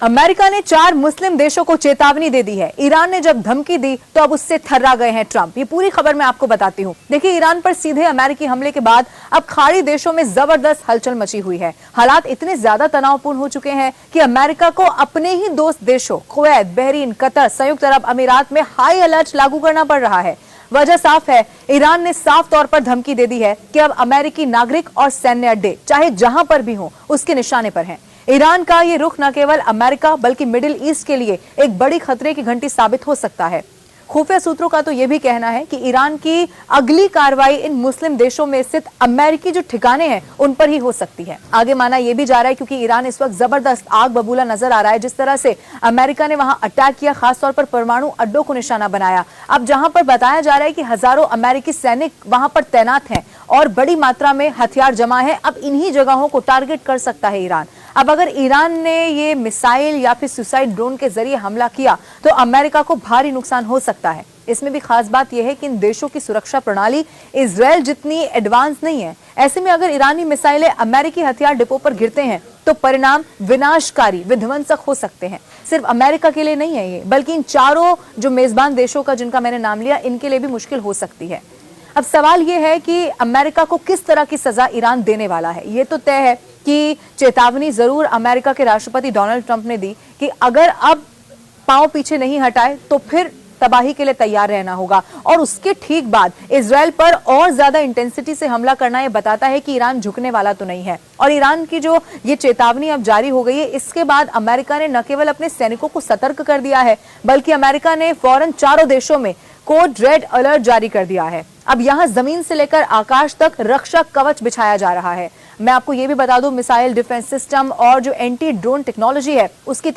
America ने 4 मुस्लिम देशों को चेतावनी दे दी है। ईरान ने जब धमकी दी तो अब उससे थर्रा गए हैं ट्रंप। ये पूरी खबर मैं आपको बताती हूँ। देखिए, ईरान पर सीधे अमेरिकी हमले के बाद अब खाड़ी देशों में जबरदस्त हलचल मची हुई है। हालात इतने ज्यादा तनावपूर्ण हो चुके हैं कि अमेरिका को अपने ही दोस्त देशों कुवैत, बहरीन, कतर, संयुक्त अरब अमीरात में हाई अलर्ट लागू करना पड़ रहा है। वजह साफ है, ईरान ने साफ तौर पर धमकी दे दी है कि अब अमेरिकी नागरिक और सैन्य अड्डे चाहे जहां पर भी हो उसके निशाने पर हैं। ईरान का ये रुख न केवल अमेरिका बल्कि मिडिल ईस्ट के लिए एक बड़ी खतरे की घंटी साबित हो सकता है। खुफिया सूत्रों का तो यह भी कहना है कि ईरान की अगली कार्रवाई इन मुस्लिम देशों में स्थित अमेरिकी जो ठिकाने हैं उन पर ही हो सकती है। आगे माना यह भी जा रहा है क्योंकि ईरान इस वक्त जबरदस्त आग बबूला नजर आ रहा है। जिस तरह से अमेरिका ने वहां अटैक किया, खासतौर पर परमाणु अड्डों को निशाना बनाया। अब जहां पर बताया जा रहा है कि हजारों अमेरिकी सैनिक वहां पर तैनात हैं और बड़ी मात्रा में हथियार जमा है, अब इन्हीं जगहों को टारगेट कर सकता है ईरान। अब अगर ईरान ने ये मिसाइल या फिर सुसाइड ड्रोन के जरिए हमला किया तो अमेरिका को भारी नुकसान हो सकता है। इसमें भी खास बात यह है कि इन देशों की सुरक्षा प्रणाली इजराइल जितनी एडवांस नहीं है। ऐसे में अगर ईरानी मिसाइलें अमेरिकी हथियार डिपो पर गिरते हैं तो परिणाम विनाशकारी, विध्वंसक हो सकते हैं। सिर्फ अमेरिका के लिए नहीं है ये, बल्कि इन चारों जो मेजबान देशों का जिनका मैंने नाम लिया, इनके लिए भी मुश्किल हो सकती है। अब सवाल यह है कि अमेरिका को किस तरह की सजा ईरान देने वाला है। यह तो तय है कि चेतावनी जरूर अमेरिका के राष्ट्रपति डोनाल्ड ट्रंप ने दी कि अगर अब पांव पीछे नहीं हटाए तो फिर तबाही के लिए तैयार रहना होगा। और उसके ठीक बाद इजराइल पर और ज्यादा इंटेंसिटी से हमला करना यह बताता है कि ईरान झुकने वाला तो नहीं है। और ईरान की जो ये चेतावनी अब जारी हो गई है, इसके बाद अमेरिका ने न केवल अपने सैनिकों को सतर्क कर दिया है, बल्कि अमेरिका ने फौरन चारों देशों में कोड रेड अलर्ट जारी कर दिया है। अब यहां जमीन से लेकर आकाश तक रक्षा कवच बिछाया जा रहा है। मैं आपको यह भी बता दूं, मिसाइल डिफेंस सिस्टम और जो एंटी ड्रोन टेक्नोलॉजी है उसकी